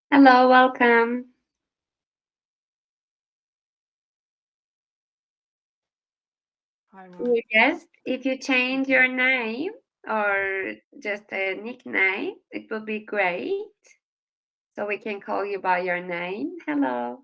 Hello, welcome. Hi, Dear Mom. guest, if you change Okay. your name or just a nickname, it will be great. So we can call you by your name. Hello.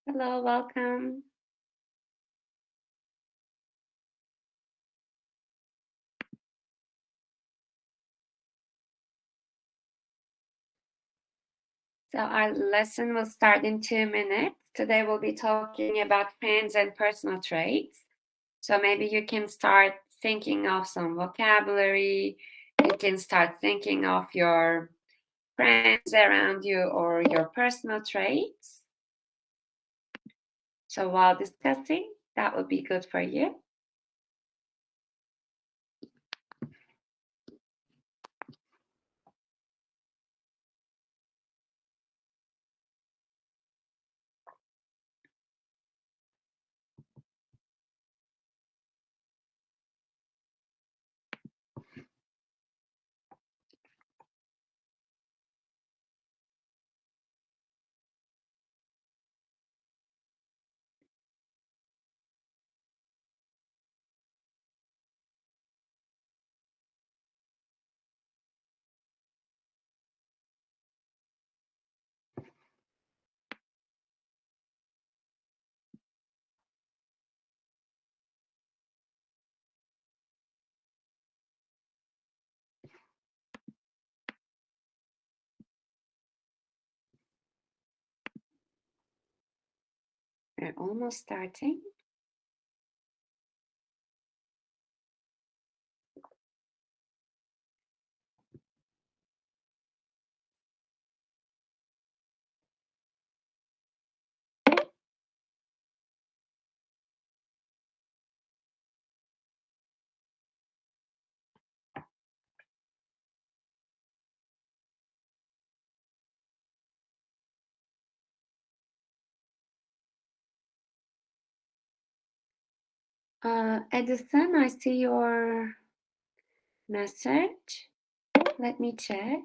Hello, welcome. So our lesson will start in 2 minutes. Today we'll be talking about friends and personal traits. So maybe you can start thinking of some vocabulary. You can start thinking of your friends around you or your personal traits. So while discussing, that would be good for you. We're almost starting. Edison, I see your message. Let me check.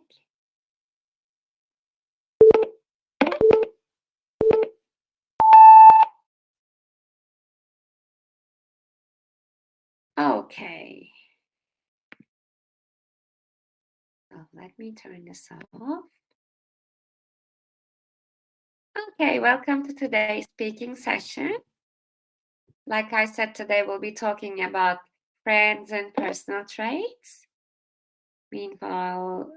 Okay. Oh, let me turn this off. Okay, welcome to today's speaking session. Like I said, today we'll be talking about friends and personal traits. Meanwhile,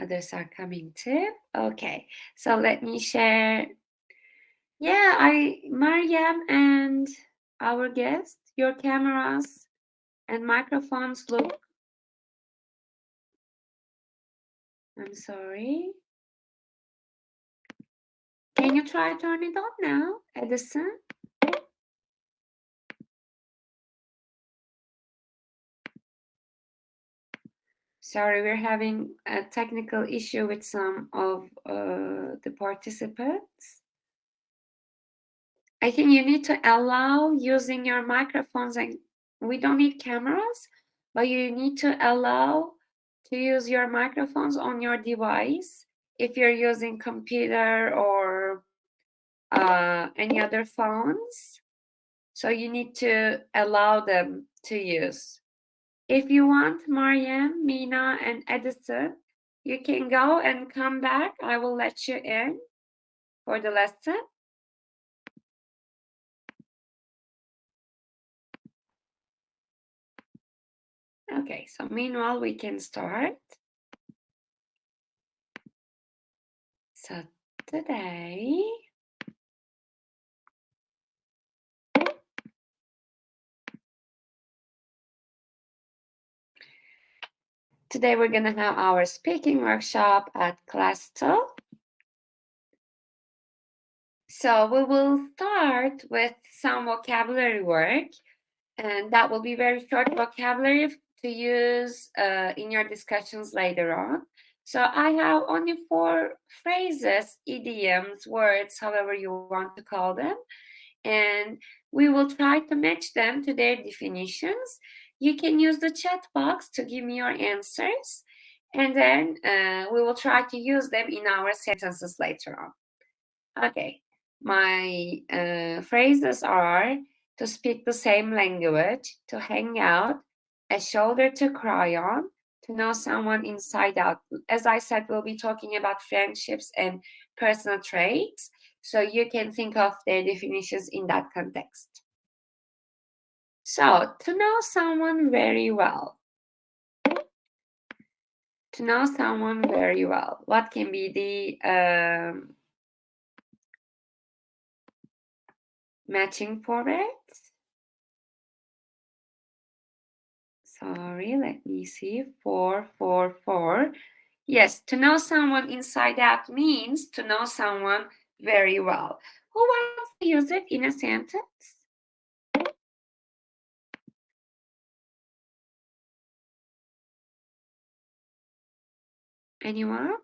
others are coming too. Okay, so let me share. Yeah, Mariam and our guest, your cameras and microphones look. I'm sorry. Can you try turn it on now, Edison? Sorry, we're having a technical issue with some of the participants. I think you need to allow using your microphones, and we don't need cameras, but you need to allow to use your microphones on your device if you're using computer or any other phones. So you need to allow them to use. If you want, Mariam, Mina, and Edison, you can go and come back. I will let you in for the lesson. Okay, so meanwhile, we can start. So today, Today we're going to have our speaking workshop at Clasital. So we will start with some vocabulary work, and that will be very short vocabulary to use in your discussions later on. So I have only 4 phrases, idioms, words, however you want to call them, and we will try to match them to their definitions. You can use the chat box to give me your answers, and then we will try to use them in our sentences later on. Okay, my phrases are to speak the same language, to hang out, a shoulder to cry on, to know someone inside out. As I said, we'll be talking about friendships and personal traits, so you can think of their definitions in that context. So, to know someone very well. To know someone very well. What can be the matching for it? Sorry, let me see. 4, 4, 4. Yes, to know someone inside out means to know someone very well. Who wants to use it in a sentence? Anyone?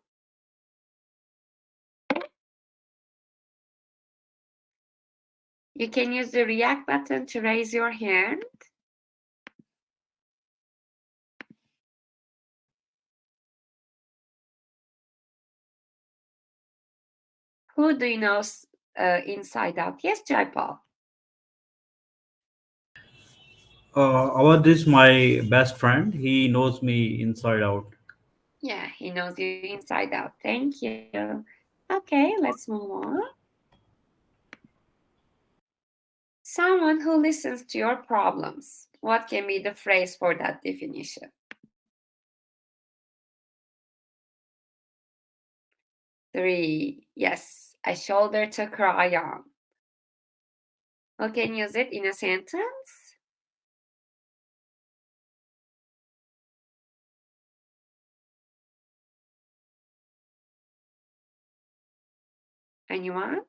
You can use the react button to raise your hand. Who do you know inside out? Yes, Jaipal. This is my best friend. He knows me inside out. Yeah, he knows you inside out. Thank you. Okay, let's move on. Someone who listens to your problems. What can be the phrase for that definition? 3. Yes, a shoulder to cry on. We can use it in a sentence. Anyone?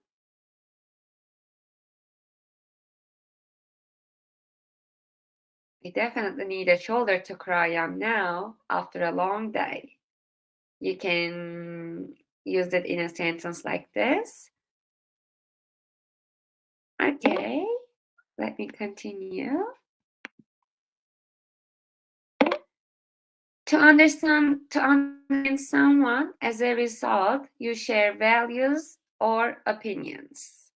We definitely need a shoulder to cry on now after a long day. You can use it in a sentence like this. Okay, let me continue. To understand someone, as a result, you share values or opinions.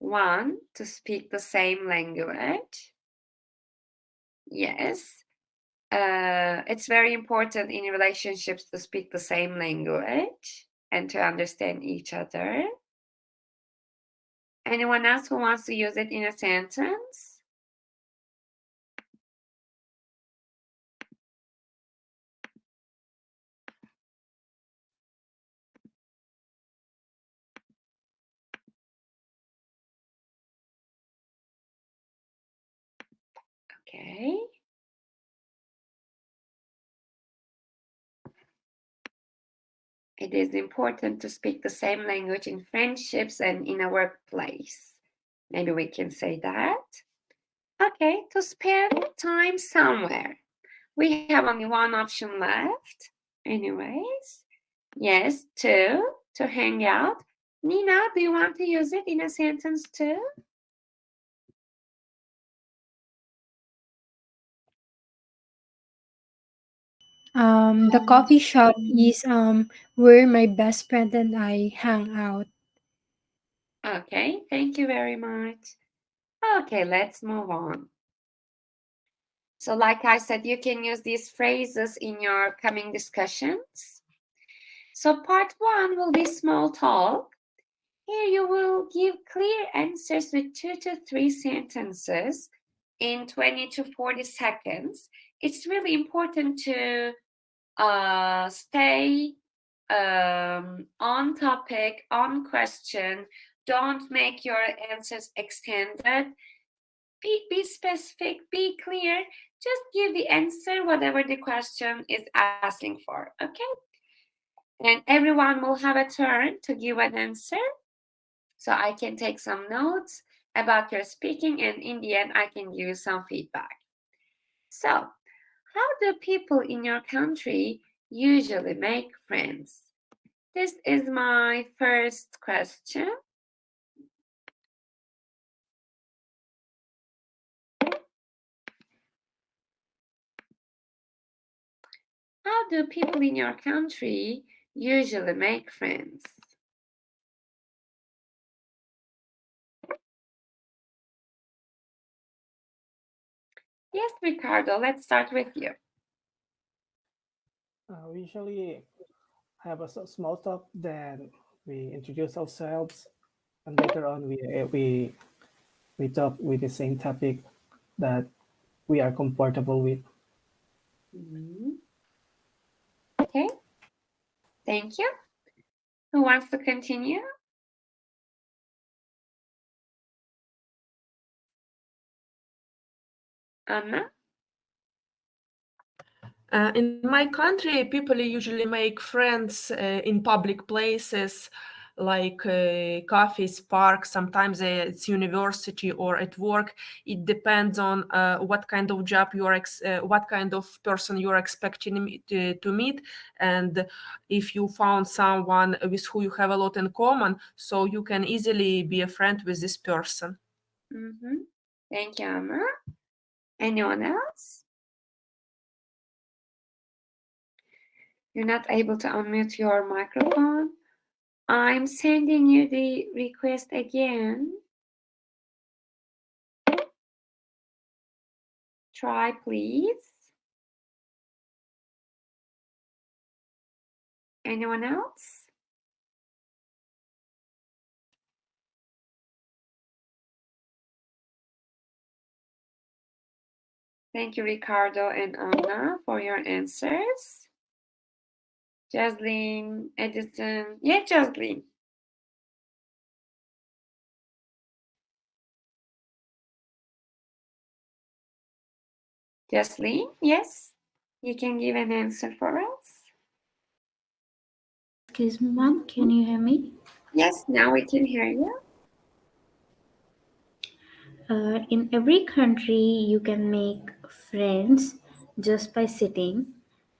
1, to speak the same language. Yes, it's very important in relationships to speak the same language and to understand each other. Anyone else who wants to use it in a sentence? Okay. It is important to speak the same language in friendships and in a workplace. Maybe we can say that. Okay, to spend time somewhere. We have only one option left. Anyways, yes, 2, to hang out. Nina, do you want to use it in a sentence too? The coffee shop is where my best friend and I hang out. Okay, thank you very much. Okay, let's move on. So like I said, you can use these phrases in your coming discussions. So part 1 will be small talk. Here you will give clear answers with 2 to 3 sentences in 20 to 40 seconds. It's really important to stay on topic, on question. Don't make your answers extended. be specific, be clear. Just give the answer, whatever the question is asking for, okay? And everyone will have a turn to give an answer. So I can take some notes about your speaking, and in the end, I can give you some feedback. So, how do people in your country usually make friends? This is my first question. How do people in your country usually make friends? Yes, Ricardo, let's start with you. We usually have a small talk, then we introduce ourselves, and later on we talk with the same topic that we are comfortable with. Okay, thank you. Who wants to continue? Anna? In my country, people usually make friends in public places like cafes, parks, sometimes it's university or at work. It depends on what kind of job you are, what kind of person you are expecting to meet, and if you found someone with who you have a lot in common, so you can easily be a friend with this person. Thank you, Anna. Anyone else? You're not able to unmute your microphone. I'm sending you the request again. Try, please. Anyone else? Thank you, Ricardo and Anna, for your answers. Jasleen, Edison. Yeah, Jasleen. Jasleen, yes? You can give an answer for us? Excuse me, ma'am, can you hear me? Yes, now we can hear you. In every country, you can make friends just by sitting,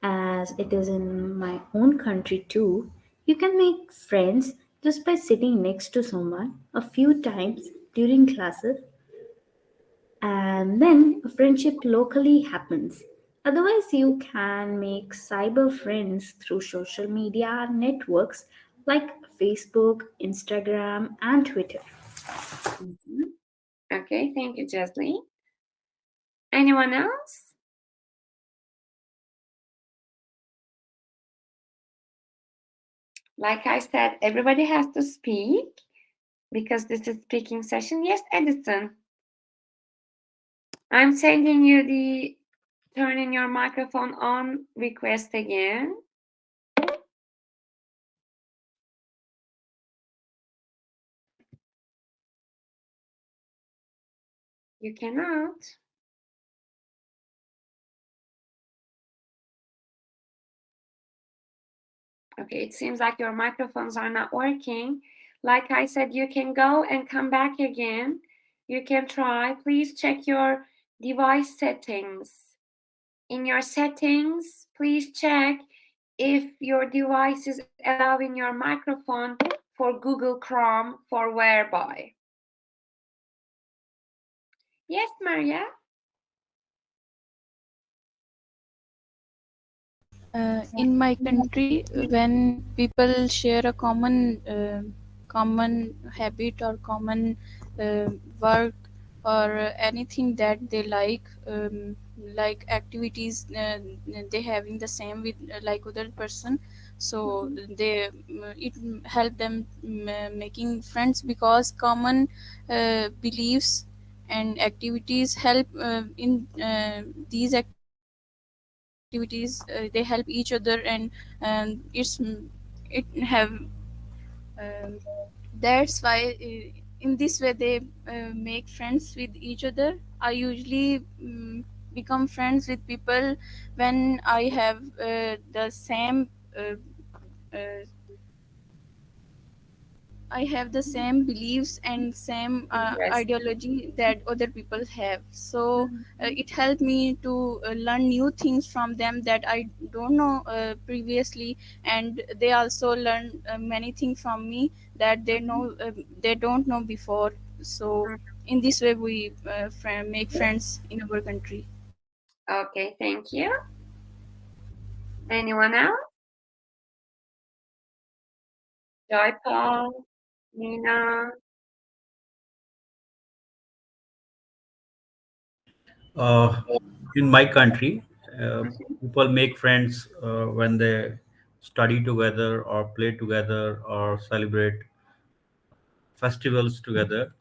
as it is in my own country too. You can make friends just by sitting next to someone a few times during classes, and then a friendship locally happens. Otherwise, you can make cyber friends through social media networks like Facebook, Instagram, and Twitter. Okay, thank you, Jasleen. Anyone else? Like I said, everybody has to speak because this is speaking session. Yes, Edison. I'm sending you the turning your microphone on request again. You cannot. Okay, it seems like your microphones are not working. Like I said, you can go and come back again. You can try. Please check your device settings. In your settings, please check if your device is allowing your microphone for Google Chrome for whereby. Yes, Maria? In my country, when people share a common habit or common work or anything that they like activities they having the same with like other person, so they it help them making friends, because common beliefs and activities help in these activities they help each other, and it have, that's why in this way they make friends with each other. I usually become friends with people when I have the same uh, uh, I have the same beliefs and same Yes. ideology that other people have. So it helped me to learn new things from them that I don't know previously, and they also learn many things from me that they don't know before. So in this way, we make friends in our country. Okay, thank you. Anyone else? Joy Paul, Nina. Uh, in my country, Mhm, people make friends when they study together or play together or celebrate festivals together.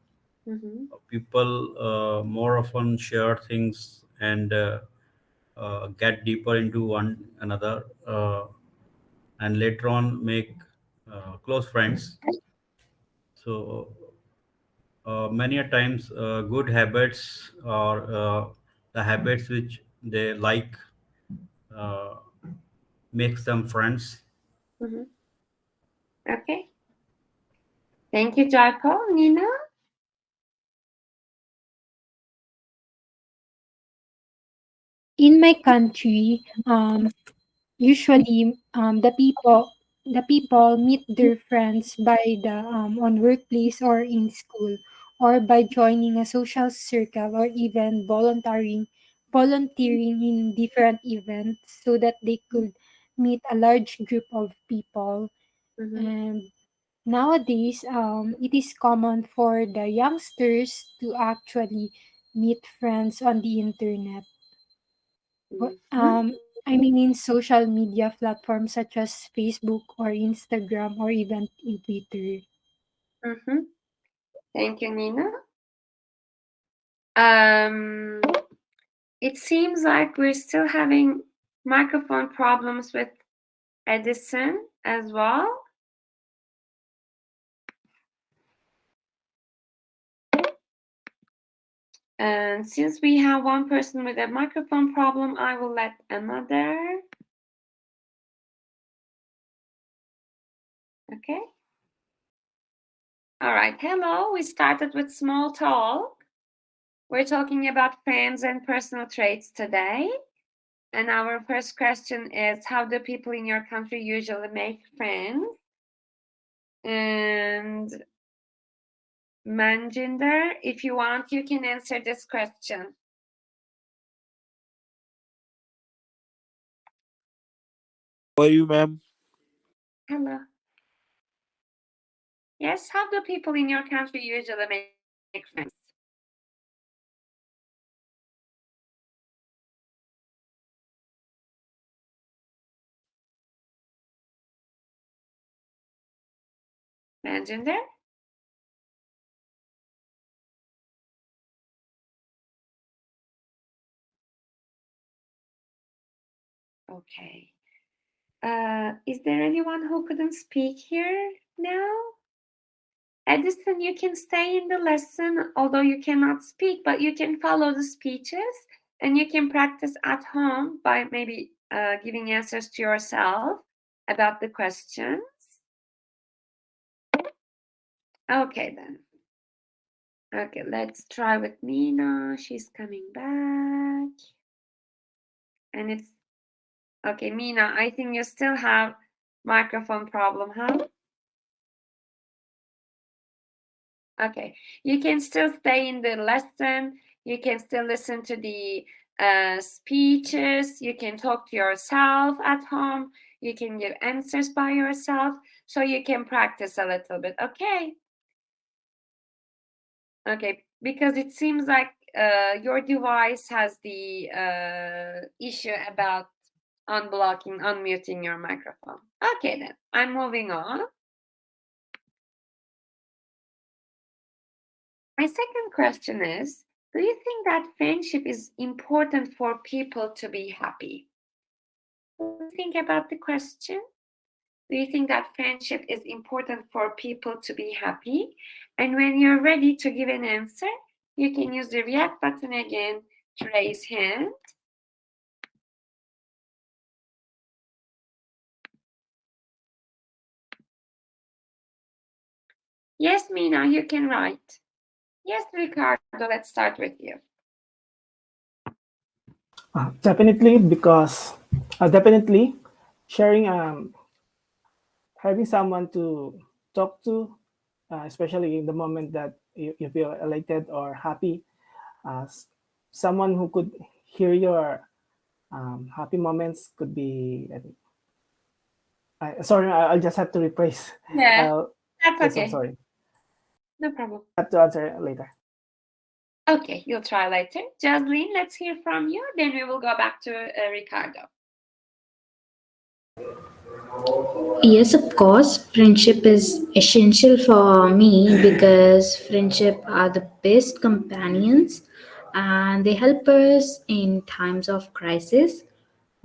mhm, People more often share things and get deeper into one another, and later on make close friends. So many a times good habits or the habits which they like uh, makes them friends. mhm. Okay. Thank you, Joy Paul. Nina? In my country, usually the people meet their friends by the on workplace or in school, or by joining a social circle, or even volunteering in different events so that they could meet a large group of people. Mhm, And nowadays, it is common for the youngsters to actually meet friends on the internet. mhm, I mean, in social media platforms such as Facebook or Instagram or even in Twitter. mhm. Thank you, Nina. Um, it seems like we're still having microphone problems with Edison as well. And since we have one person with a microphone problem, I will let another. Okay. All right. Hello. We started with small talk. We're talking about friends and personal traits today. And our first question is, how do people in your country usually make friends? And Manjinder, if you want, you can answer this question. How are you, ma'am? Hello. Yes, how do people in your country usually make friends? Manjinder? Okay. Is there anyone who couldn't speak here now? Edison, you can stay in the lesson, although you cannot speak, but you can follow the speeches and you can practice at home by maybe giving answers to yourself about the questions. Okay, then. Okay, let's try with Nina. She's coming back. And it's okay, Mina, I think you still have microphone problem, huh? Okay, you can still stay in the lesson. You can still listen to the speeches. You can talk to yourself at home. You can give answers by yourself. So you can practice a little bit, okay? Okay, because it seems like your device has the issue about unblocking, unmuting your microphone. Okay, then I'm moving on. My second question is, do you think that friendship is important for people to be happy? What do you think about the question? Do you think that friendship is important for people to be happy? And when you're ready to give an answer, you can use the react button again to raise hand. Yes, Mina, you can write. Yes, Ricardo, let's start with you. Definitely, because definitely sharing, having someone to talk to, especially in the moment that you feel elated or happy, someone who could hear your happy moments could be. Sorry, I'll just have to rephrase. Yeah, that's Yes, I'm okay. sorry. No problem. I have to answer later. Okay, you'll try later. Jasmine, let's hear from you. Then we will go back to Ricardo. Yes, of course, friendship is essential for me because friendship are the best companions and they help us in times of crisis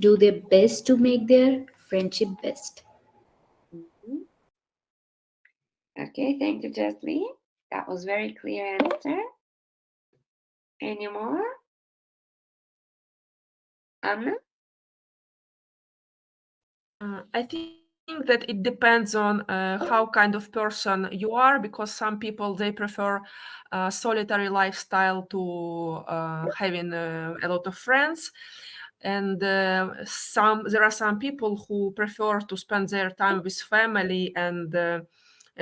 do their best to make their friendship best. Mhm. Okay, thank you, Jasmine. That was very clear answer. Any more? Anna? I think that it depends on how kind of person you are, because some people they prefer solitary lifestyle to having a lot of friends, and there are some people who prefer to spend their time with family and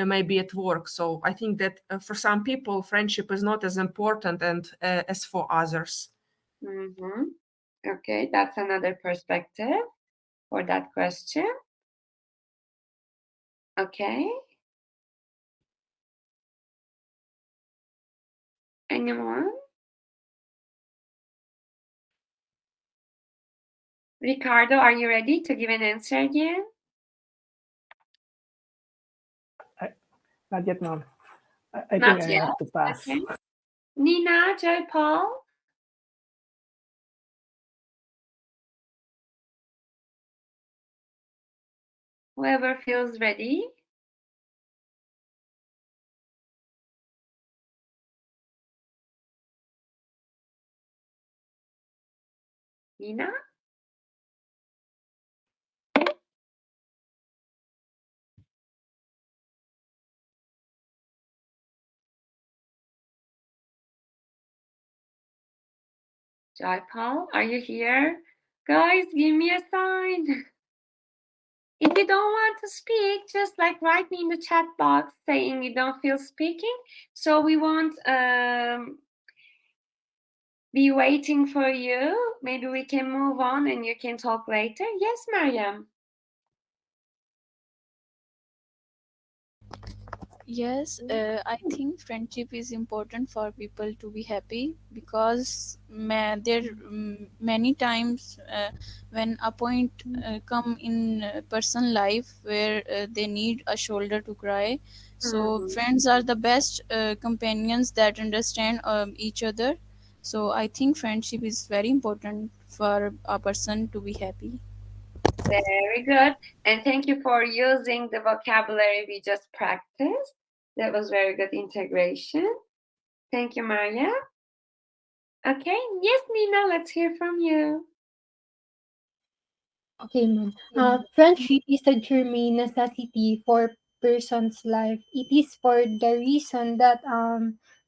maybe at work. So I think that for some people friendship is not as important and as for others. Mm-hmm. Okay, that's another perspective for that question. Okay. Anyone? Ricardo, are you ready to give an answer again? Not yet, ma'am. I Not think I yet. have to pass. Okay. Nina, Joy Paul? Whoever feels ready. Nina? Joy Paul, are you here? Guys, give me a sign. If you don't want to speak, just like write me in the chat box saying you don't feel speaking. So we won't be waiting for you. Maybe we can move on and you can talk later. Yes, Mariam. Yes, I think friendship is important for people to be happy because many times when a point come in a person life where they need a shoulder to cry. So friends are the best companions that understand each other. So I think friendship is very important for a person to be happy. Very good. And thank you for using the vocabulary we just practiced. That was very good integration. Thank you, Maria. Okay, yes, Nina, let's hear from you. Okay, ma'am. Friendship is a germane necessity for person's life. It is for the reason that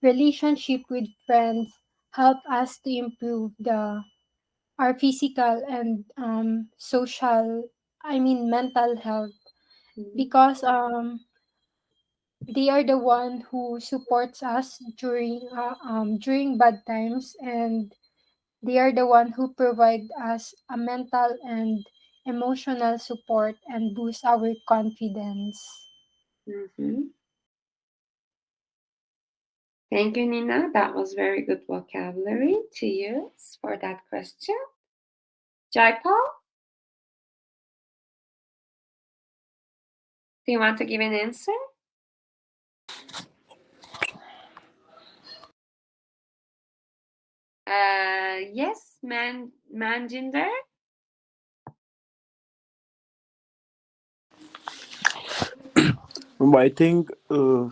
relationship with friends help us to improve our physical and social, I mean mental health, because they are the one who supports us during bad times, and they are the one who provide us a mental and emotional support and boost our confidence. Mm-hmm. Thank you, Nina. That was very good vocabulary to use for that question. Jaipal, do you want to give an answer? Yes, Manjinder. I think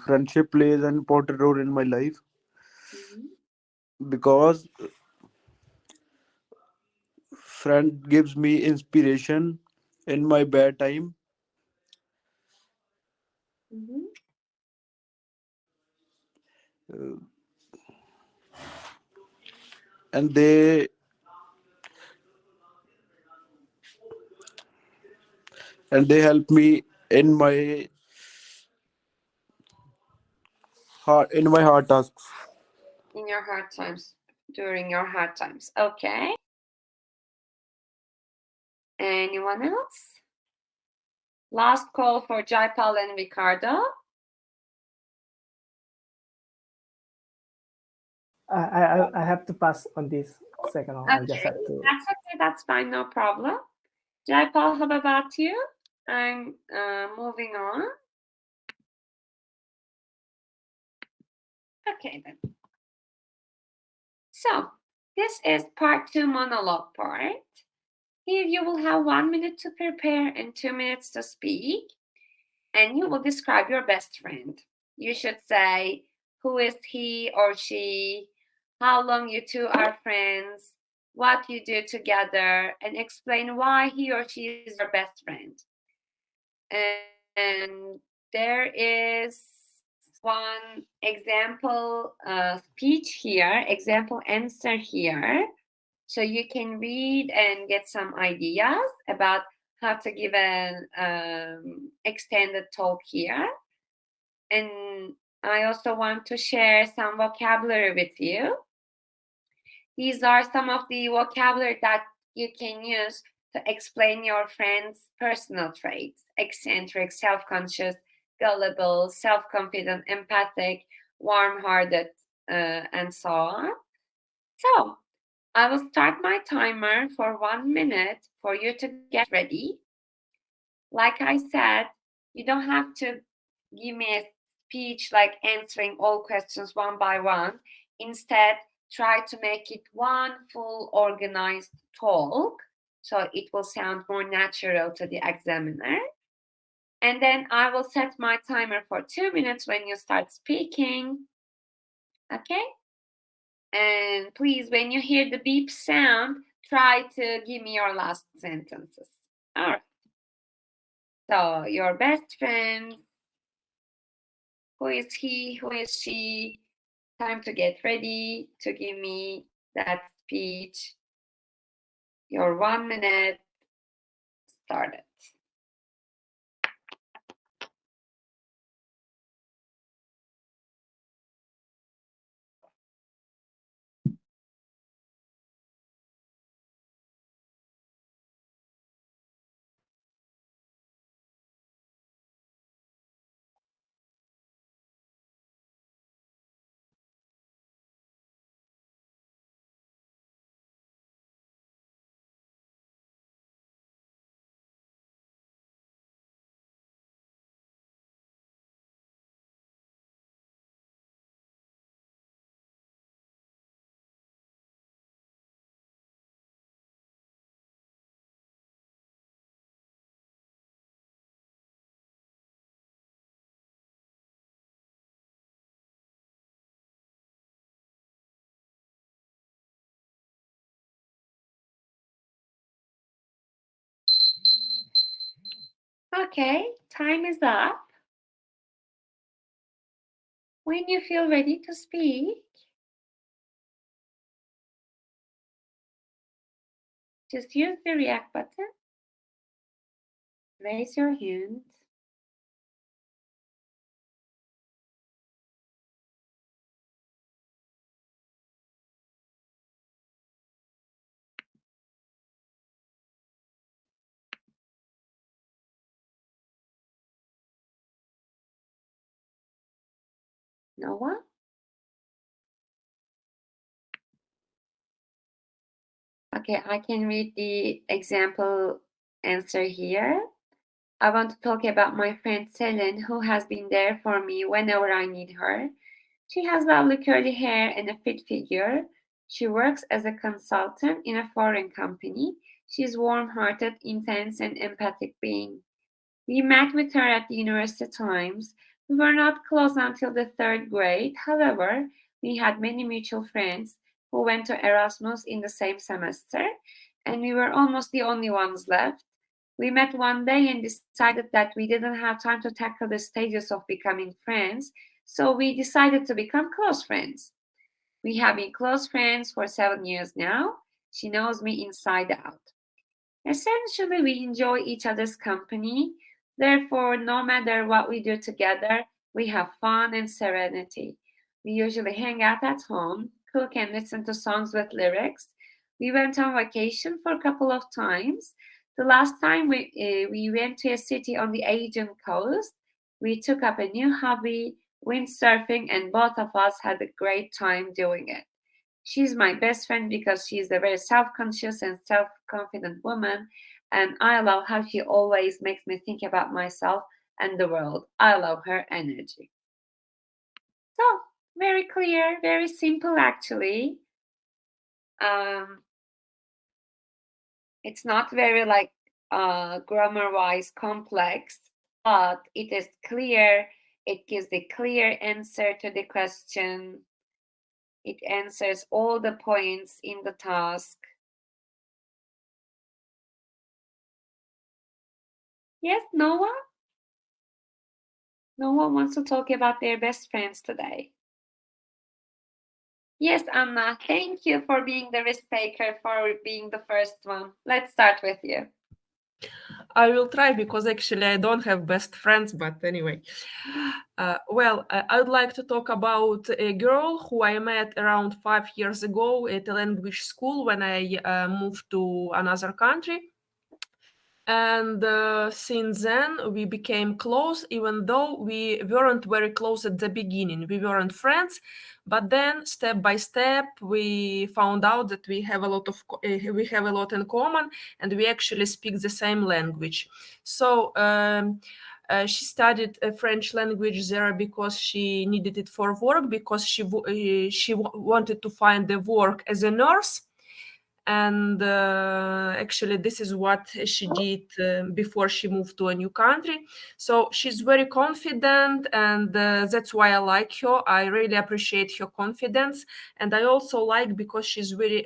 friendship plays an important role in my life Mhm. because friend gives me inspiration in my bad time. Mhm. uh, and they help me in my hard tasks. In your hard times, during your hard times. Okay. Anyone else? Last call for Jaipal and Ricardo. I have to pass on this second one. I just Okay, have to. that's okay. That's fine. No problem. Jaipal, how about you? I'm moving on. Okay then. So this is part 2 monologue part. Here you will have 1 minute to prepare and 2 minutes to speak, and you will describe your best friend. You should say who is he or she, how long you two are friends, what you do together, and explain why he or she is your best friend. And there is one example speech here, example answer here. So you can read and get some ideas about how to give an extended talk here. And I also want to share some vocabulary with you. These are some of the vocabulary that you can use to explain your friend's personal traits: eccentric, self-conscious, gullible, self-confident, empathic, warm-hearted, and so on. So I will start my timer for 1 minute for you to get ready. Like I said, you don't have to give me a speech like answering all questions one by one. Instead, try to make it one full organized talk so it will sound more natural to the examiner. And then I will set my timer for 2 minutes when you start speaking. Okay? And please, when you hear the beep sound, try to give me your last sentences. All right. So, your best friend, who is he, who is she? Time to get ready to give me that speech. Your 1 minute started. Okay, time is up. When you feel ready to speak, just use the react button. Raise your hand. No one? Okay, I can read the example answer here. I want to talk about my friend Selin, who has been there for me whenever I need her. She has lovely curly hair and a fit figure. She works as a consultant in a foreign company. She's warm-hearted, intense, and empathic being. We met with her at the university times. We were not close until the third grade. However, we had many mutual friends who went to Erasmus in the same semester, and we were almost the only ones left. We met one day and decided that we didn't have time to tackle the stages of becoming friends, so we decided to become close friends. We have been close friends for 7 years now. She knows me inside out. Essentially, we enjoy each other's company. Therefore, no matter what we do together, we have fun and serenity. We usually hang out at home, cook, and listen to songs with lyrics. We went on vacation for a couple of times. The last time we went to a city on the Asian coast, we took up a new hobby, windsurfing, and both of us had a great time doing it. She's my best friend because she's a very self conscious and self confident woman, and I love how she always makes me think about myself and the world. I love her energy. So, very clear, very simple actually. Um, it's not very like grammar wise complex, but it is clear. It gives a clear answer to the question. It answers all the points in the task. Yes, Noah? No one wants to talk about their best friends today. Yes, Anna, thank you for being the risk taker, for being the first one. Let's start with you. I will try because actually I don't have best friends, but anyway. I would like to talk about a girl who I met around 5 years ago at a language school when I moved to another country. And since then, we became close, even though we weren't very close at the beginning. We weren't friends, but then step by step, we found out that we have a lot in common, and we actually speak the same language. So she studied French language there because she needed it for work, because she wanted to find a work as a nurse. And actually this is what she did before she moved to a new country. So she's very confident, and that's why I like her. I really appreciate her confidence, and I also like because she's very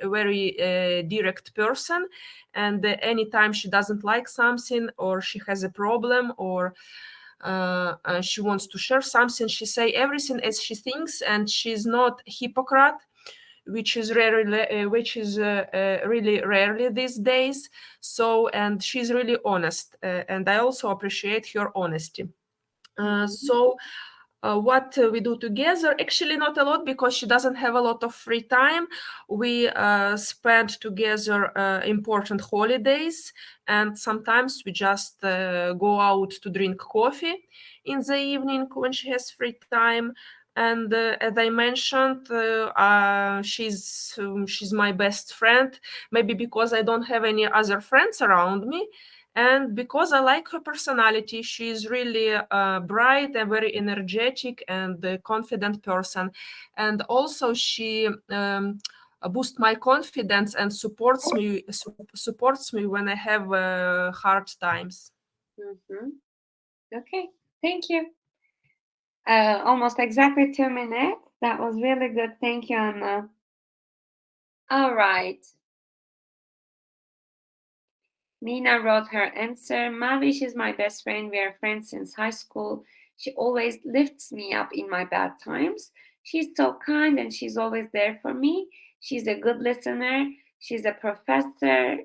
direct person, and anytime she doesn't like something or she has a problem or she wants to share something, she say everything as she thinks, and she's not hypocrite, which is really rarely these days. So, and she's really honest, and I also appreciate her honesty. What we do together, actually not a lot because she doesn't have a lot of free time. We spend together important holidays, and sometimes we just go out to drink coffee in the evening when she has free time. And as I mentioned, she's my best friend, maybe because I don't have any other friends around me, and because I like her personality. She's really bright and very energetic and a confident person. And also she boosts my confidence and supports me when I have hard times. Mm-hmm. Okay, thank you. Almost exactly 2 minutes. That was really good. Thank you, Anna. All right. Mina wrote her answer. Mavish is my best friend. We are friends since high school. She always lifts me up in my bad times. She's so kind and she's always there for me. She's a good listener. She's a professor.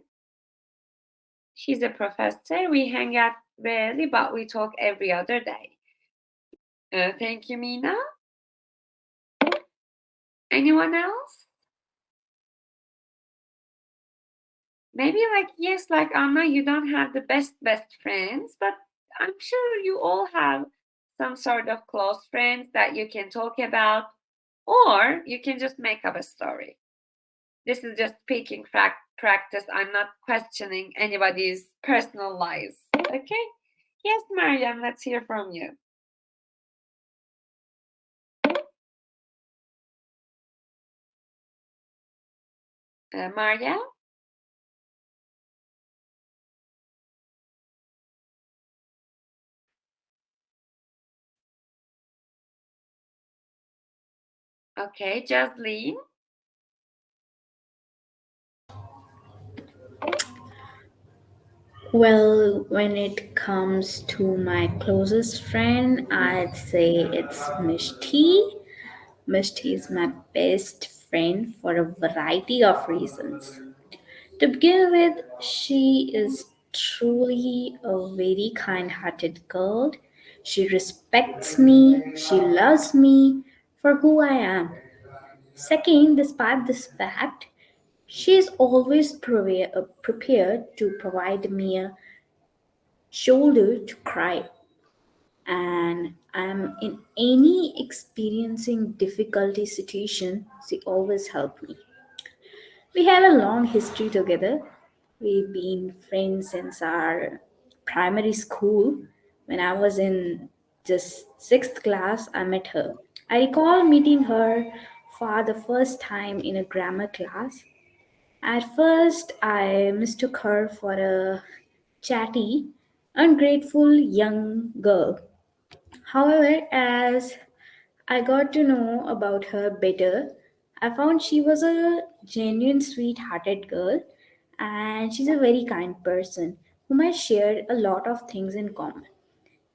We hang out rarely, but we talk every other day. Thank you, Mina. Anyone else? Maybe yes, like Anna, you don't have the best friends, but I'm sure you all have some sort of close friends that you can talk about, or you can just make up a story. This is just speaking practice. I'm not questioning anybody's personal lives. Okay? Yes, Mariam, let's hear from you. Mariam? Okay, Jasleen. Well, when it comes to my closest friend, I'd say it's Mishti. Mishti is my best friend for a variety of reasons. To begin with, she is truly a very kind hearted girl. She respects me, she loves me for who I am. Second, despite this fact, she is always prepared to provide me a shoulder to cry, and I'm in any experiencing difficulty situation, she always help me. We had a long history together. We've been friends since our primary school. When I was in just sixth class, I met her. I recall meeting her for the first time in a grammar class. At first, I mistook her for a chatty, ungrateful young girl. However, as I got to know about her better, I found she was a genuine, sweet hearted girl, and she's a very kind person whom I shared a lot of things in common.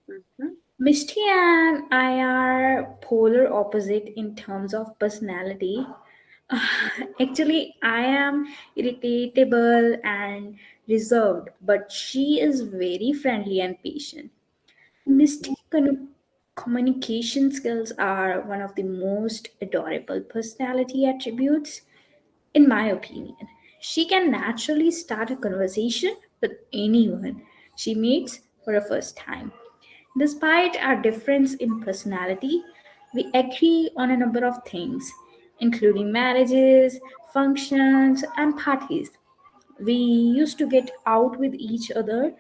Mhm. Misty and I are polar opposite in terms of personality. Actually, I am irritable and reserved, but she is very friendly and patient. Misty communication skills are one of the most adorable personality attributes, in my opinion. She can naturally start a conversation with anyone she meets for a first time. Despite our difference in personality, we agree on a number of things, including marriages, functions, and parties. We used to get out with each other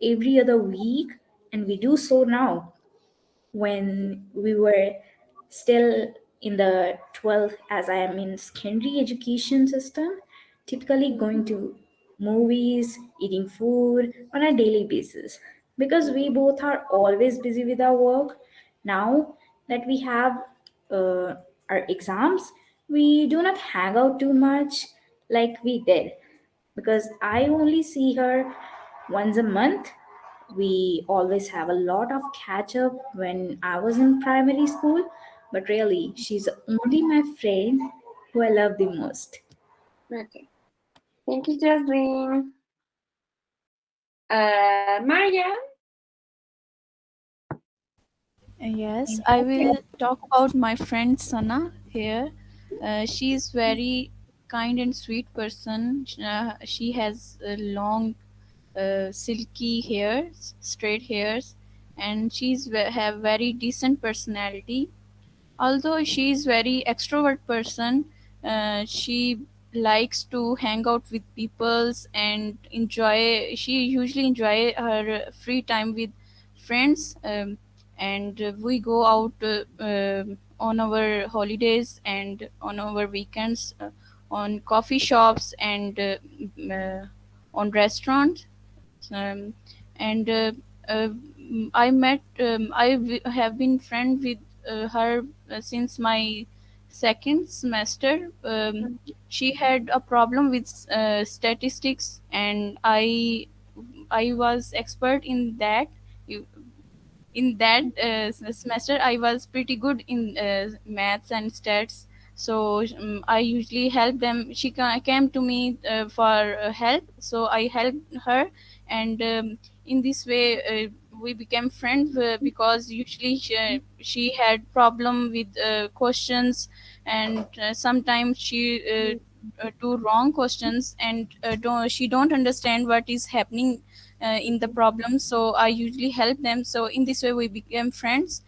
every other week, and we do so now when we were still in the 12th, as I am in secondary education system, typically going to movies, eating food on a daily basis, because we both are always busy with our work. Now that we have uh, our exams, we do not hang out too much like we did, because I only see her once a month. We always have a lot of catch up when I was in primary school, but really, she's only my friend who I love the most. Okay. Thank you, Jasleen. Maria. Yes, I will talk about my friend Sana here. She is very kind and sweet person. She has long, silky hairs, straight hairs, and have very decent personality. Although she is very extrovert person, she likes to hang out with peoples and enjoy. She usually enjoy her free time with friends, and we go out on our holidays and on our weekends, on coffee shops and on restaurants, um, and have been friend with her since my second semester. She had a problem with statistics, and I was expert in that. You- in that semester I was pretty good in maths and stats, so I usually help them. Came to me for help, so I helped her, and in this way we became friends, because usually she had problem with questions, and sometimes she do wrong questions, and she don't understand what is happening in the problem, so I usually help them. So in this way we became friends.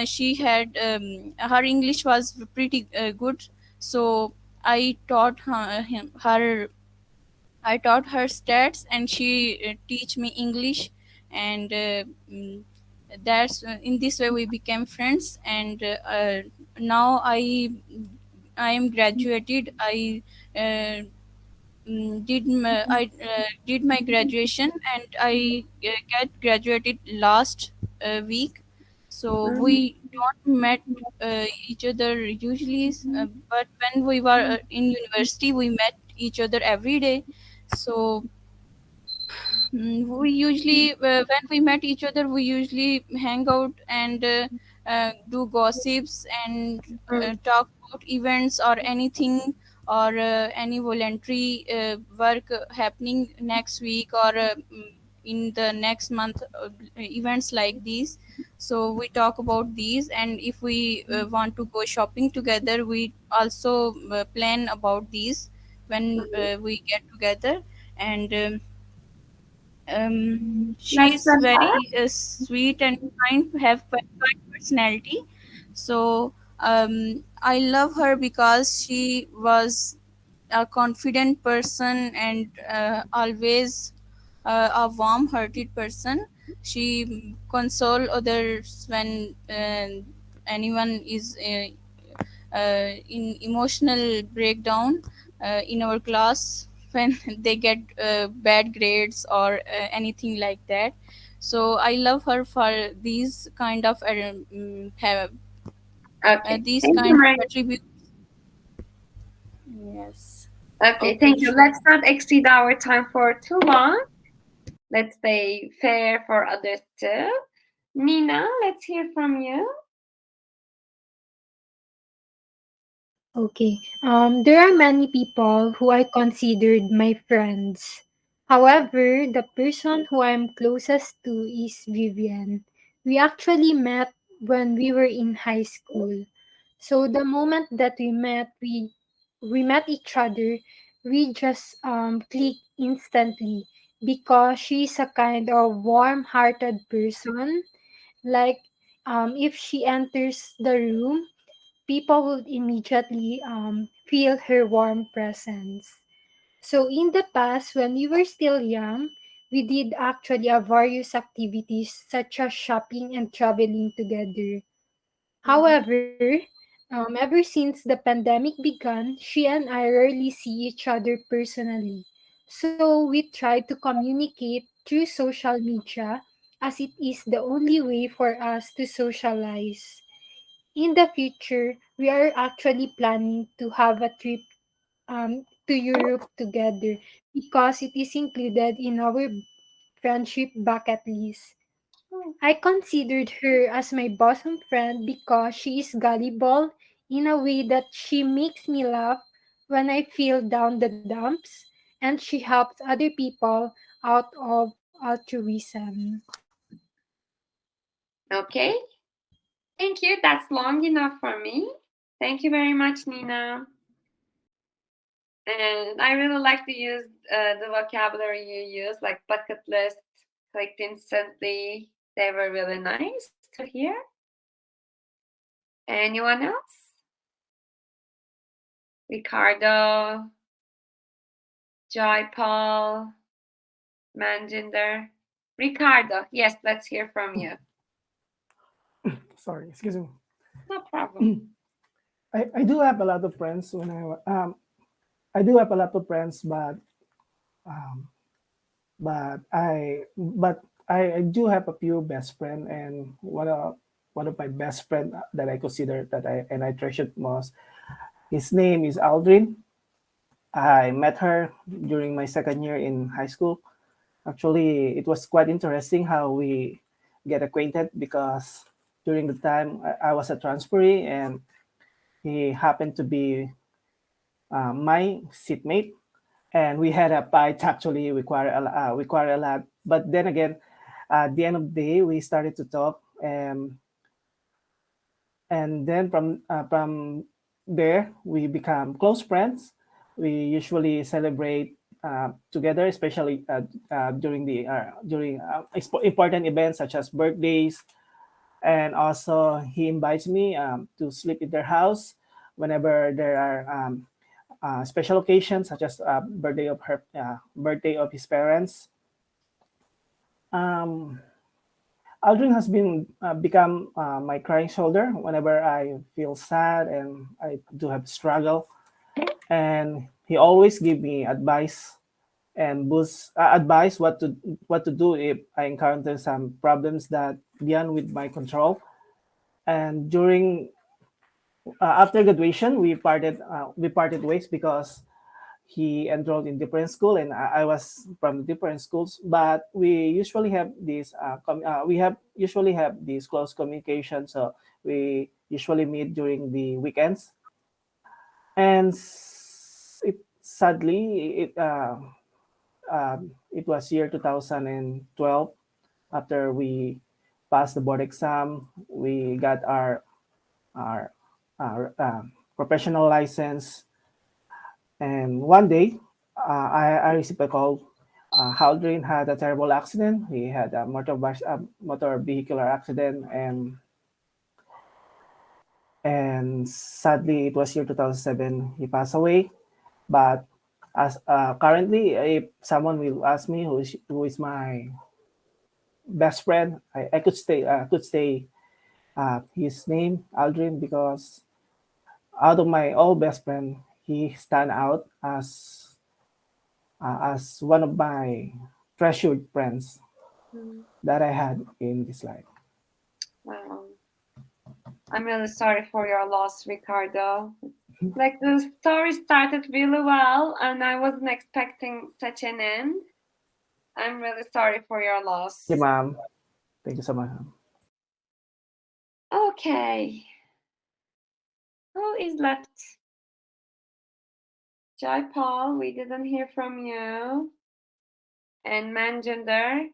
She had her English was pretty good, so I taught her I taught her stats, and she teach me English, and that's in this way we became friends. And now I am graduated. I did my graduation, and I get graduated last week. So Mhm. we don't met each other usually, but when we were in university, we met each other every day. So we usually, when we met each other, we usually hang out and do gossips and talk about events or anything, or any voluntary work happening next week, or in the next month, events like these. So we talk about these, and if we want to go shopping together, we also plan about these when we get together. And That's she's fantastic. very sweet and kind, have kind personality. So I love her because she was a confident person, and always a warm-hearted person. She console others when anyone is in emotional breakdown in our class, when they get bad grades or anything like that. So I love her for these kind of Okay. these Thank you, kind of Maria. attributes. Yes. Okay, Okay, thank you. sure. Let's not exceed our time for too long. Let's stay fair for others too. Nina, let's hear from you. Okay. There are many people who I considered my friends. However, the person who I'm closest to is Vivian. We actually met when we were in high school. So the moment that we met each other, we just clicked instantly because she's a kind of warm-hearted person. Like if she enters the room, people would immediately feel her warm presence. So in the past, when we were still young, we did actually have various activities such as shopping and traveling together. However, ever since the pandemic began, she and I rarely see each other personally. So we try to communicate through social media as it is the only way for us to socialize. In the future, we are actually planning to have a trip to Europe together because it is included in our friendship bucket list. I considered her as my bosom friend because she is gullible in a way that she makes me laugh when I feel down the dumps, and she helps other people out of altruism. Okay, thank you. That's long enough for me. Thank you very much, Nina. And I really like to use the vocabulary you use, like bucket list, clicked instantly. They were really nice to hear. Anyone else? Ricardo, Joy Paul, Manjinder. Ricardo, yes, let's hear from you. Sorry, excuse me. No problem. I do have a lot of friends I do have a lot of friends, um, but I do have a few best friend, and one of my best friend that I consider that I treasured most. His name is Aldrin. I met her during my second year in high school. Actually, it was quite interesting how we get acquainted because during the time I was a transferee and he happened to be my seatmate, and we had a fight actually require a lot. But then again, at the end of the day, we started to talk, and then from there we become close friends. We usually celebrate together, especially during important events such as birthdays, and also he invites me to sleep in their house whenever there are special occasions such as birthday of his parents. Um, Aldrin has been become my crying shoulder whenever I feel sad and I do have struggle, and he always give me advice what to do if I encounter some problems that beyond with my control. And during after graduation, we parted ways because he enrolled in different school and I was from different schools. But we usually have this usually have this close communication. So we usually meet during the weekends. And it was year 2012. After we passed the board exam, we got our professional license. And one day, I received a call. Haldrin had a terrible accident. He had a motor vehicular accident, and sadly, it was year 2007. He passed away. But as currently, if someone will ask me who is my best friend, I could say his name Aldrin, because out of my all best friend, he stand out as one of my treasured friends that I had in this life. Wow. I'm really sorry for your loss, Ricardo. Like, the story started really well, and I wasn't expecting such an end. I'm really sorry for your loss. Yeah, ma'am. Thank you so much. Okay. Who is left? Jai Paul, we didn't hear from you. And Manjinder.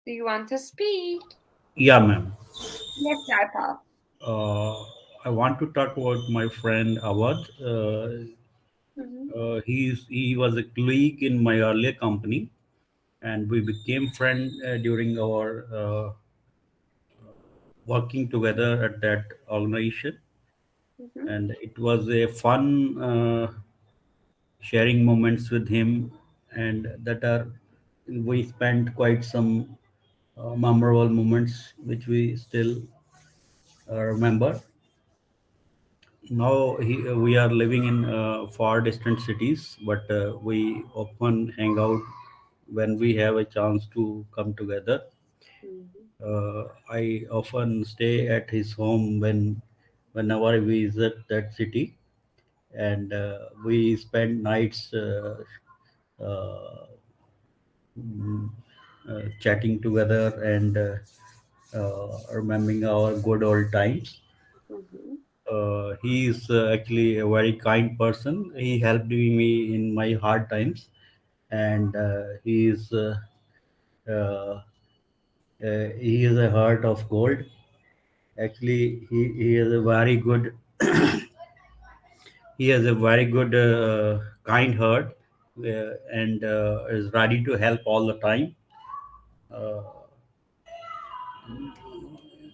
Do you want to speak? Yeah, ma'am. Yes, Jai Paul. I want to talk about my friend Awad. He was a colleague in my earlier company, and we became friends during our working together at that organization. And it was a fun sharing moments with him, and that are we spent quite some memorable moments which we still remember. Now we are living in far distant cities, but we often hang out when we have a chance to come together. I often stay at his home whenever I visit that city, and we spend nights uh, mm, chatting together and remembering our good old times. He is actually a very kind person. He helped me in my hard times, and uh, he is a heart of gold. Actually, he is a very good he has a very good kind heart, and is ready to help all the time. Uh,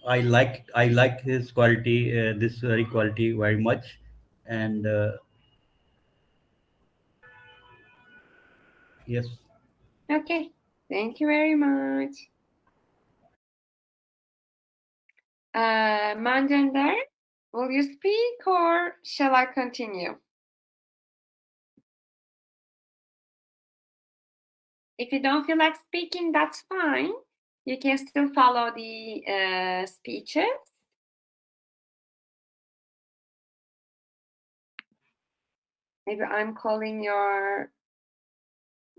I like his quality, this very quality very much, and yes. Okay. Thank you very much. Manjinder, will you speak or shall I continue? If you don't feel like speaking, that's fine. You can still follow the speeches. Maybe I'm calling your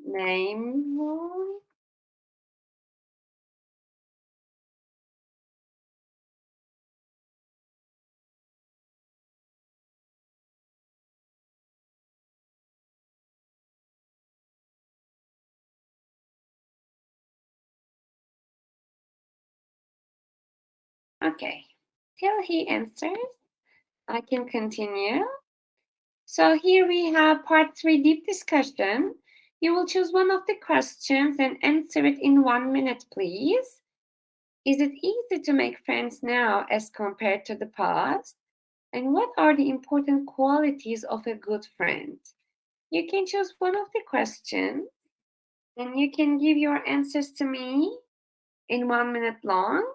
name wrong. Okay, till he answers, I can continue. So here we have part 3, deep discussion. You will choose one of the questions and answer it in 1 minute, please. Is it easy to make friends now as compared to the past? And what are the important qualities of a good friend? You can choose one of the questions and you can give your answers to me in 1 minute long.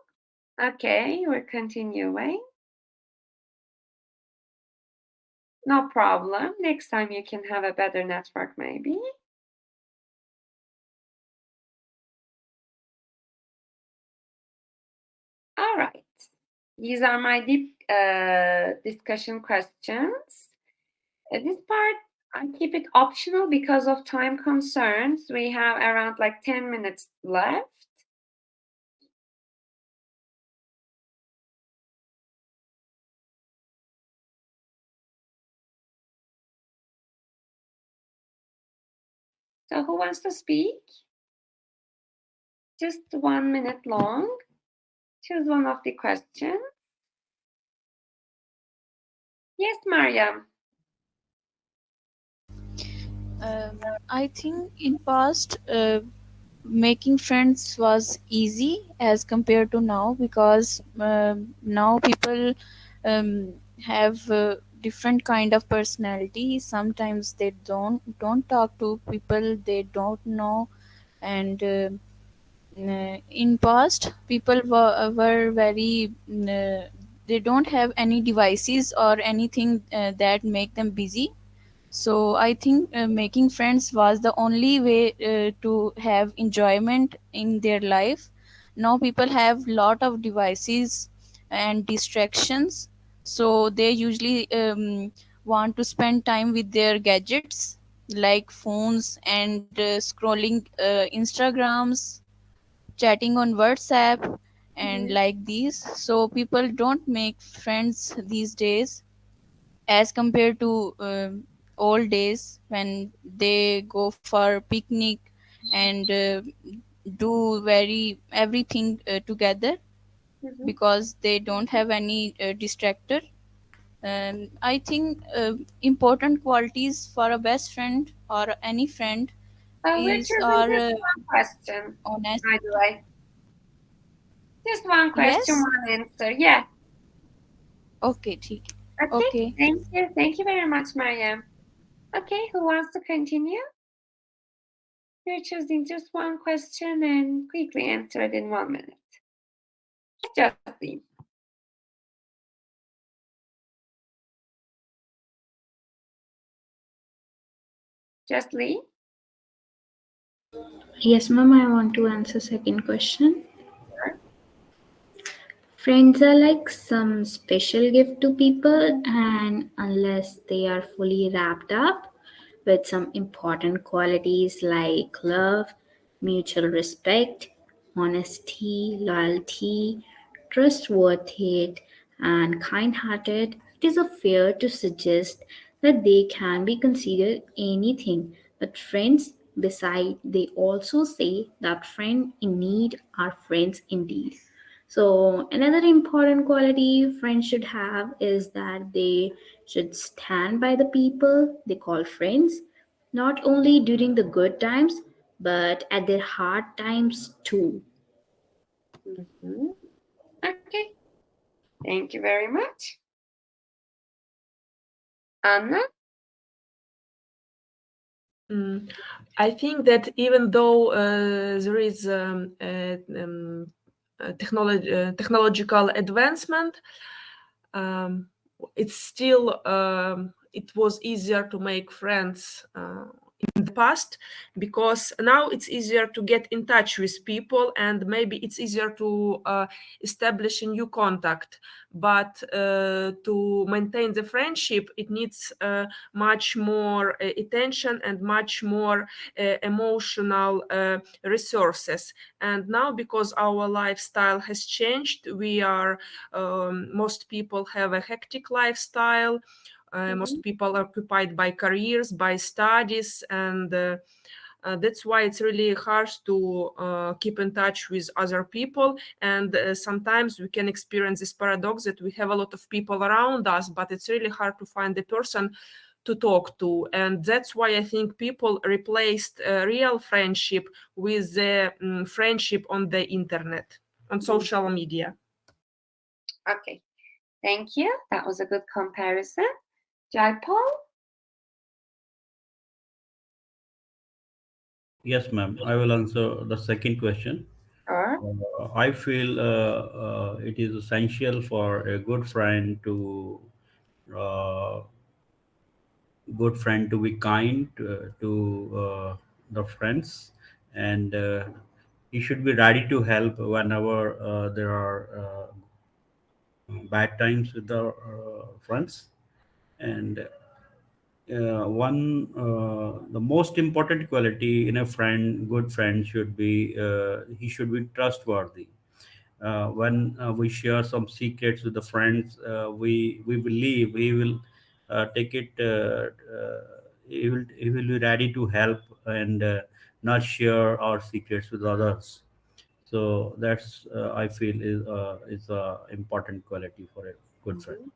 Okay, we're continuing. No problem. Next time you can have a better network, maybe. All right. These are my deep discussion questions. This part, I keep it optional because of time concerns. We have around like 10 minutes left. So who wants to speak? Just 1 minute long. Choose one of the questions. Yes, Mariam. I think in past making friends was easy as compared to now, because now people um, have different kind of personality. Sometimes they don't talk to people they don't know, and in past people were very they don't have any devices or anything that make them busy. So I think making friends was the only way to have enjoyment in their life. Now people have lot of devices and distractions, so they usually want to spend time with their gadgets like phones and scrolling Instagrams, chatting on WhatsApp, and like these. So people don't make friends these days as compared to old days when they go for picnic and do very everything together, because they don't have any distractor. I think important qualities for a best friend or any friend We're is choosing our just one question, honest. by the way. Just one question, Yes. one answer. Yeah. Okay, ठीक है. Okay. Okay. Thank you. Thank you very much, Mariam. Okay, who wants to continue? We're choosing just one question and quickly answer it in 1 minute. Justine. Justine? Yes, ma'am, I want to answer second question. Friends are like some special gift to people, and unless they are fully wrapped up with some important qualities like love, mutual respect, honesty, loyalty, trustworthy, and kind hearted, it is fair to suggest that they can be considered anything but friends. Besides, they also say that friends in need are friends indeed. So, another important quality friends should have is that they should stand by the people they call friends, not only during the good times, but at their hard times too. Okay. Thank you very much. Anna? I think that even though there is technological advancement, um, it's still it was easier to make friends in the past, because now it's easier to get in touch with people, and maybe it's easier to establish a new contact. But to maintain the friendship, it needs much more attention and much more emotional resources. And now, because our lifestyle has changed, we are most people have a hectic lifestyle. Most people are occupied by careers, by studies, and that's why it's really hard to keep in touch with other people. And sometimes we can experience this paradox that we have a lot of people around us, but it's really hard to find a person to talk to. And that's why I think people replaced real friendship with the friendship on the internet, on social media. Okay. Thank you. That was a good comparison. Jaipal? Yes, ma'am. I will answer the second question. Or? I feel it is essential for a uh, good friend to be kind to the friends, and he should be ready to help whenever there are bad times with the friends. And the most important quality in a friend, good friend, should be he should be trustworthy. When we share some secrets with the friends, we believe he will take it. He will be ready to help and not share our secrets with others. So that's I feel is a important quality for a good friend. Mhm.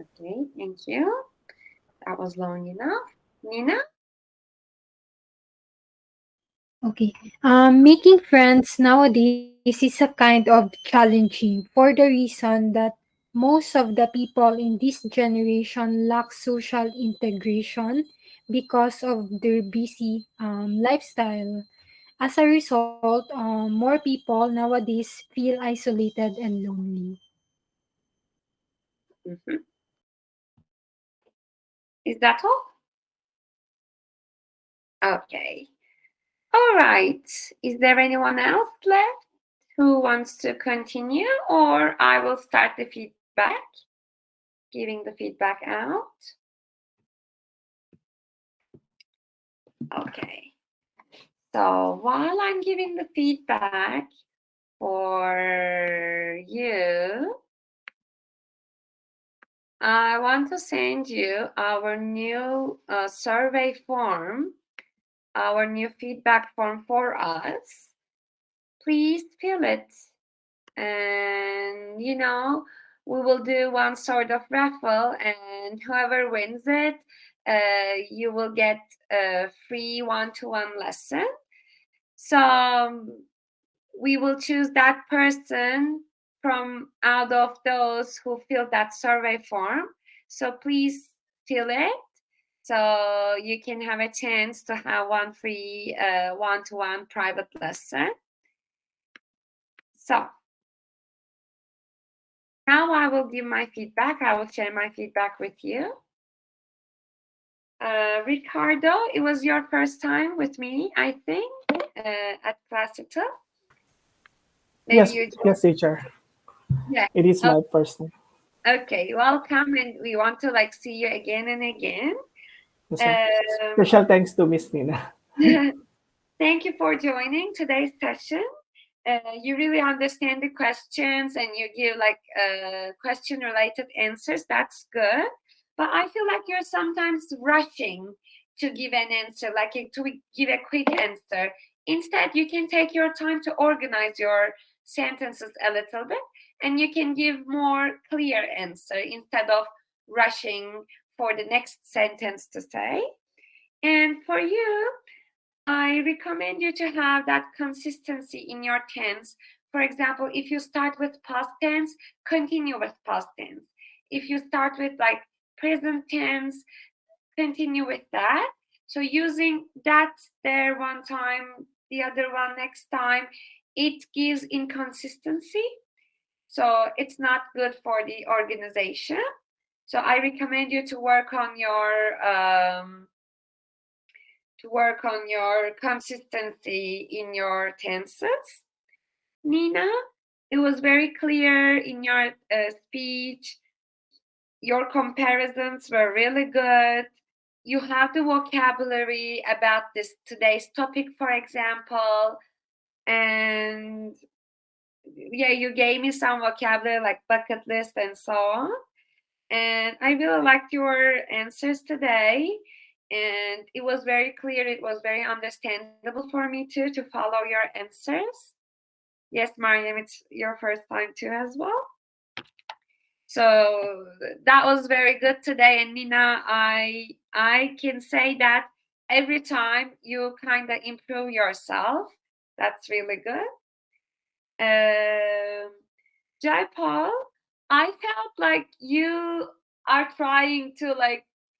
Okay, thank you. That was long enough. Nina? Okay. Making friends nowadays is a kind of challenging for the reason that most of the people in this generation lack social integration because of their busy lifestyle. As a result, more people nowadays feel isolated and lonely. Mhm. Is that all? Okay. All right. Is there anyone else left who wants to continue, or I will start the feedback, giving the feedback out? Okay. So while I'm giving the feedback for you, I want to send you our new survey form, our new feedback form for us. Please fill it. And, we will do one sort of raffle, and whoever wins it, you will get a free one-to-one lesson. So we will choose that person from out of those who filled that survey form. So please fill it so you can have a chance to have one free one-to-one private lesson. So now I will give my feedback. I will share my feedback with you. Ricardo, it was your first time with me, I think, at Clasital. Yes, yes, teacher. Yeah. It is my first time. Okay, welcome, and we want to see you again and again. Special thanks to Miss Nina. Thank you for joining today's session. You really understand the questions and you give question related answers. That's good. But I feel like you're sometimes rushing to give an answer, to give a quick answer. Instead, you can take your time to organize your sentences a little bit and you can give more clear answer instead of rushing for the next sentence to say. And for you, I recommend you to have that consistency in your tense. For example, if you start with past tense, continue with past tense. If you start with present tense, continue with that. So using that there one time, the other one next time, it gives inconsistency. So it's not good for the organization. So I recommend you to work on your consistency in your tenses. Nina, it was very clear in your speech. Your comparisons were really good. You have the vocabulary about today's topic, for example, and yeah, you gave me some vocabulary like bucket list and so on. And I really liked your answers today. And it was very clear, it was very understandable for me too to follow your answers. Yes, Mariam, it's your first time too as well. So that was very good today. And Nina, I can say that every time you kind of improve yourself. That's really good. Jaipal, I felt like you are trying to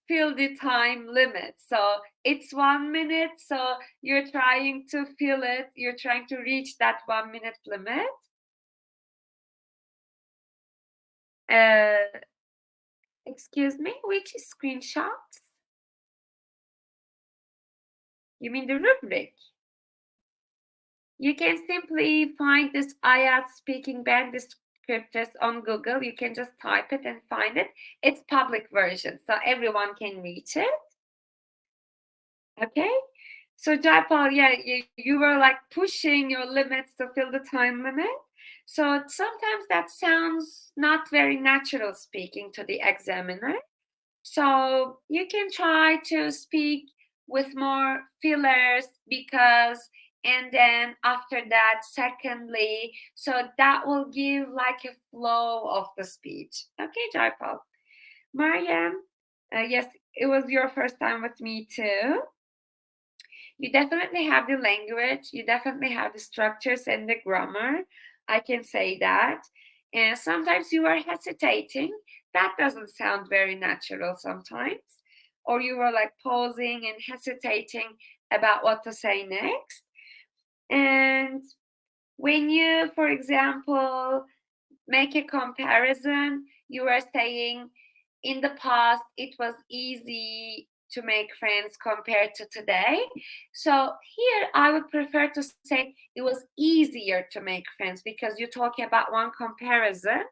fill the time limit. So it's 1 minute. So you're trying to fill it. You're trying to reach that 1 minute limit. Excuse me, which screenshots? You mean the rubric? You can simply find this IELTS speaking band descriptors on Google. You can just type it and find it. It's public version, so everyone can reach it. Okay? So Jaipal, yeah, you were like pushing your limits to fill the time limit. So sometimes that sounds not very natural speaking to the examiner. So you can try to speak with more fillers because, and then after that, secondly, so that will give like a flow of the speech. Okay, Jaipal. Mariam, yes, it was your first time with me too. You definitely have the language, you definitely have the structures and the grammar. I can say that. And sometimes you are hesitating. That doesn't sound very natural sometimes. Or you were like pausing and hesitating about what to say next. And when you, for example, make a comparison, you are saying in the past it was easy to make friends compared to today. So here I would prefer to say it was easier to make friends because you're talking about one comparison.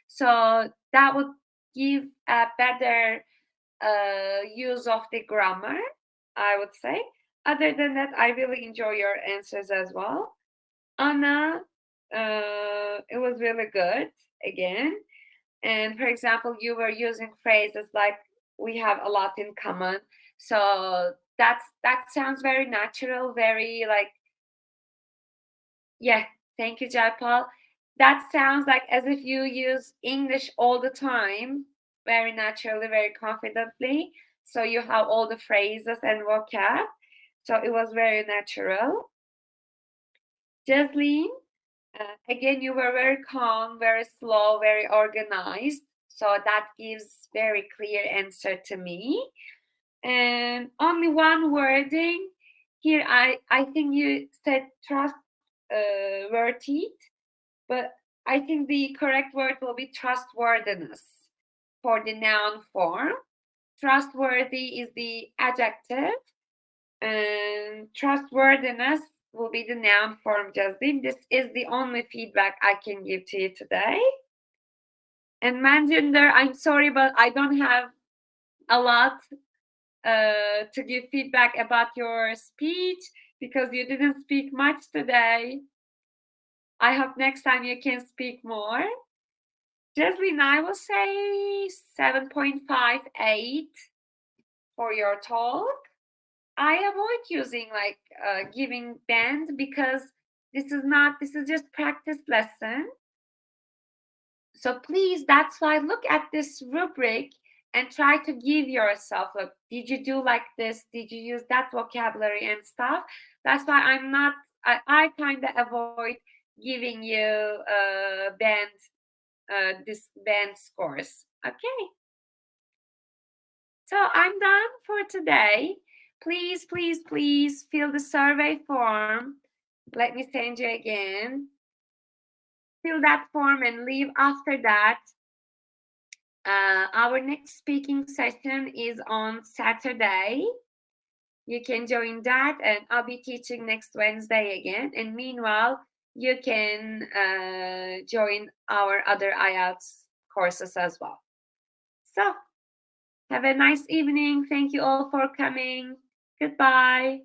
So that would give a better use of the grammar, I would say. Other than that, I really enjoy your answers as well. Anna, it was really good again. And for example, you were using phrases like "we have a lot in common," so that sounds very natural, very like, yeah. Thank you, Jaipal. That sounds like as if you use English all the time, very naturally, very confidently. So you have all the phrases and vocab. So it was very natural. Jasleen, again, you were very calm, very slow, very organized. So that gives very clear answer to me. And only one wording here. I think you said trust worthy, but I think the correct word will be trustworthiness for the noun form. Trustworthy is the adjective, and trustworthiness will be the noun form, Jasmine. This is the only feedback I can give to you today. And Manjinder, I'm sorry, but I don't have a lot to give feedback about your speech because you didn't speak much today. I hope next time you can speak more. Jasmine, I will say 7.58 for your talk. I avoid using like giving band because this is just practice lesson. So please, that's why look at this rubric and try to give yourself, look, did you do like this? Did you use that vocabulary and stuff? That's why I kind of avoid giving you this band scores. Okay. So I'm done for today. Please, please, please fill the survey form. Let me send you again. Fill that form and leave after that. Our next speaking session is on Saturday. You can join that, and I'll be teaching next Wednesday again. And meanwhile, you can join our other IELTS courses as well. So, have a nice evening. Thank you all for coming. Goodbye.